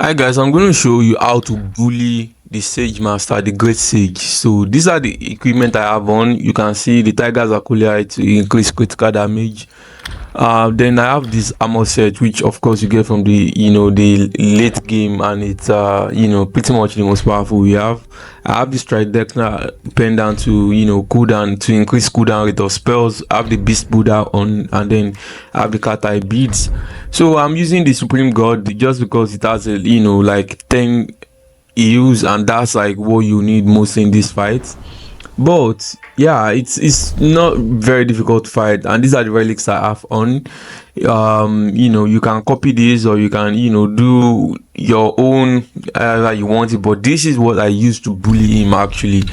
Hi guys, I'm going to show you how to bully the Sage Master, the Great Sage. So these are the equipment I have on. You can see the Tiger's Acolyte to increase critical damage. Then I have this armor set, which of course you get from the late game, and it's pretty much the most powerful we have. I have this Tridecna pendant to cooldown, to increase cooldown rate of spells. I have the Beast Buddha on, and then I have the cat eye beads. So I'm using the Supreme God just because it has like 10 heals, and that's like what you need most in this fight. But yeah, it's not very difficult to fight, and these are the relics I have on. You can copy this, or you can do your own that you want it, but this is what I used to bully him actually.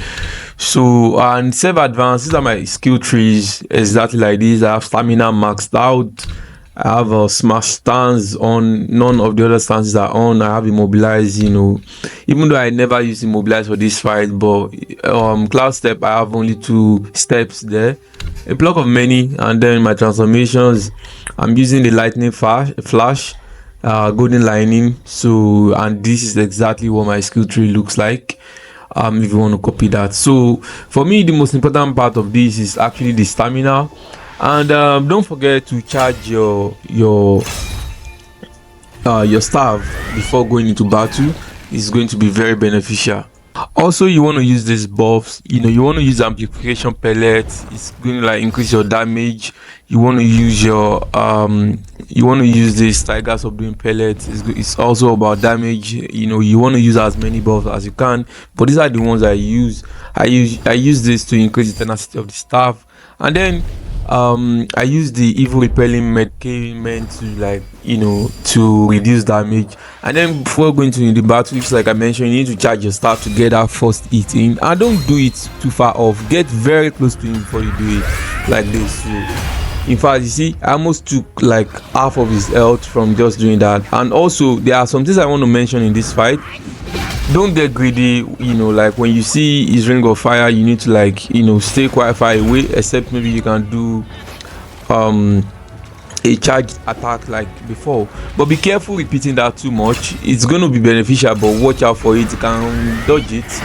So, and save advance, these are my skill trees exactly like this. I have stamina maxed out. I have a smash stance on. None of the other stances are on. I have immobilize, even though I never use immobilize for this fight, but cloud step, I have only 2 steps there, a block of many. And then my transformations, I'm using the lightning flash, golden lightning. So, and this is exactly what my skill tree looks like. If you want to copy that. So for me, the most important part of this is actually the stamina. And don't forget to charge your staff before going into battle. It's going to be very beneficial. Also, you want to use these buffs. You want to use amplification pellets. It's going to like increase your damage. You want to use this tiger subduing pellets. It's also about damage. You want to use as many buffs as you can, but these are the ones I use. I use this to increase the tenacity of the staff, and then I use the evil repelling medicament to reduce damage. And then before going to the battle, which like I mentioned, you need to charge your staff to get that first hit in, and don't do it too far off. Get very close to him before you do it like this. So, in fact, you see, I almost took like half of his health from just doing that. And also, there are some things I want to mention in this fight. Don't get greedy. Like when you see his ring of fire, you need to stay quite far away, except maybe you can do a charged attack like before, but be careful repeating that too much. It's going to be beneficial, but watch out for it. You can dodge it.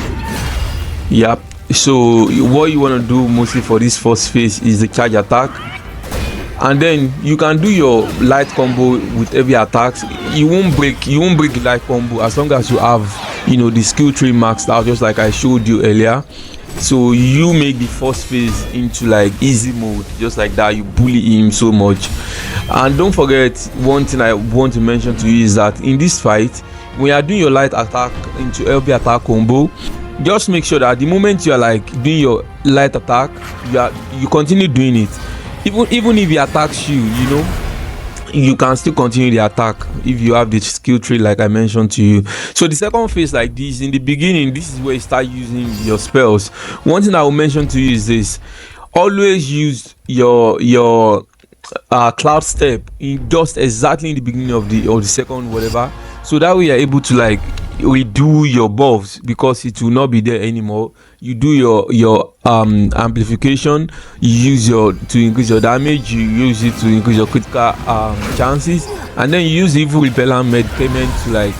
Yep. So what you want to do mostly for this first phase is the charge attack, and then you can do your light combo with heavy attacks. You won't break the light combo as long as you have the skill tree maxed out, just like I showed you earlier. So you make the first phase into like easy mode, just like that. You bully him so much. And don't forget, one thing I want to mention to you is that in this fight, when you are doing your light attack into heavy attack combo, just make sure that the moment you are like doing your light attack, you continue doing it. Even if he attacks you can still continue the attack if you have the skill tree like I mentioned to you. So the second phase like this, in the beginning, this is where you start using your spells. One thing I will mention to you is this: always use your cloud step in just exactly in the beginning of the second whatever, so that way you're able to like redo your buffs, because it will not be there anymore. You do your amplification, you use to increase your damage, you use it to increase your critical chances, and then you use evil repellent medicament to like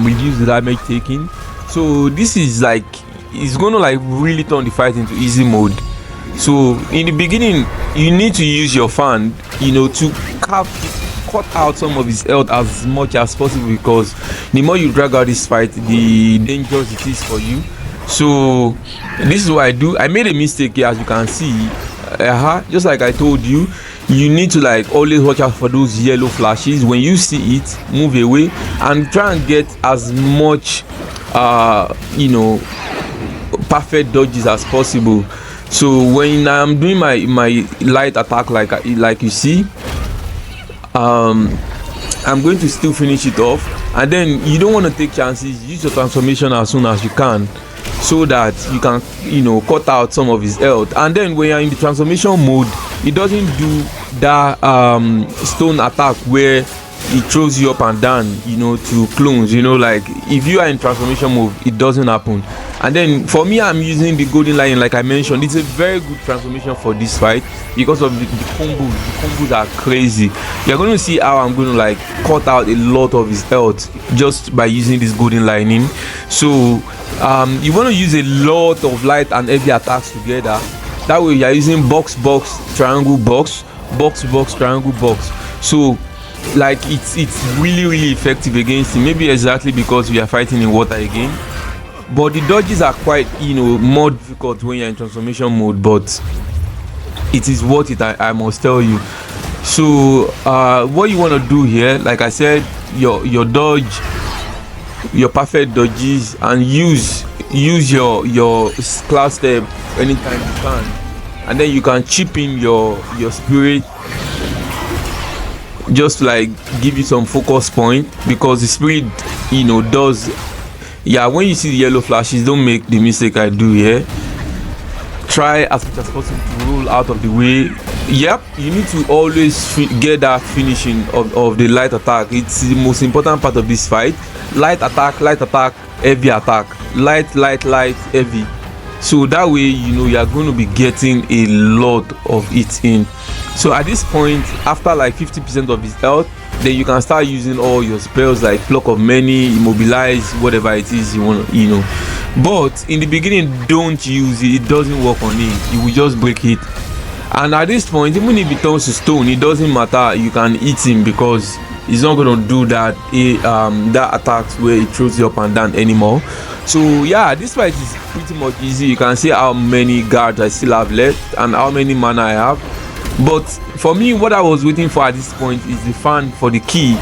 reduce the damage taken. So this is like, it's gonna like really turn the fight into easy mode. So in the beginning, you need to use your fan to cut out some of his health as much as possible, because the more you drag out this fight, the dangerous it is for you. So this is what I do. I made a mistake here, as you can see. Just like I told you, you need to like always watch out for those yellow flashes. When you see it, move away and try and get as much perfect dodges as possible. So when I'm doing my light attack, like you see, I'm going to still finish it off, and then you don't want to take chances. Use your transformation as soon as you can, so that you can cut out some of his health. And then when you're in the transformation mode, it doesn't do that stone attack where it throws you up and down to clones. Like if you are in transformation mode, it doesn't happen. And then for me, I'm using the golden lion like I mentioned. It's a very good transformation for this fight because of the combos. The combos are crazy. You're going to see how I'm going to like cut out a lot of his health just by using this golden lightning. So you want to use a lot of light and heavy attacks together. That way you're using box, triangle, box, triangle, box. So like it's really effective against him. Maybe exactly because we are fighting in water again. But the dodges are quite, more difficult when you're in transformation mode, but it is worth it, I must tell you. So what you want to do here, like I said, your dodge, your perfect dodges, and use your cloud step anytime you can, and then you can chip in your spirit just to like give you some focus point, because the spirit does. Yeah, when you see the yellow flashes, don't make the mistake I do here. Try as much as possible to roll out of the way. Yep, you need to always get that finishing of the light attack. It's the most important part of this fight. Light attack, heavy attack. Light, heavy. So that way, you are going to be getting a lot of it in. So at this point, after like 50% of his health, then you can start using all your spells like Pluck of Many, Immobilize, whatever it is you want, But in the beginning, don't use it. It doesn't work on it. You will just break it. And at this point, even if it turns to stone, it doesn't matter. You can eat him because he's not going to do that that attacks where it throws you up and down anymore. So yeah, this fight is pretty much easy. You can see how many guards I still have left and how many mana I have. But for me, what I was waiting for at this point is the fan for the key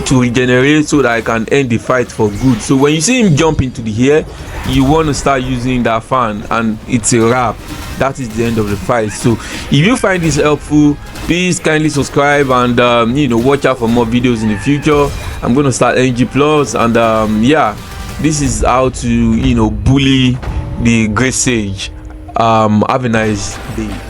to regenerate so that I can end the fight for good. So when you see him jump into the air, you want to start using that fan, and it's a wrap. That is the end of the fight. So if you find this helpful, please kindly subscribe and watch out for more videos in the future. I'm going to start NG Plus, and yeah, this is how to bully the Great Sage. Have a nice day.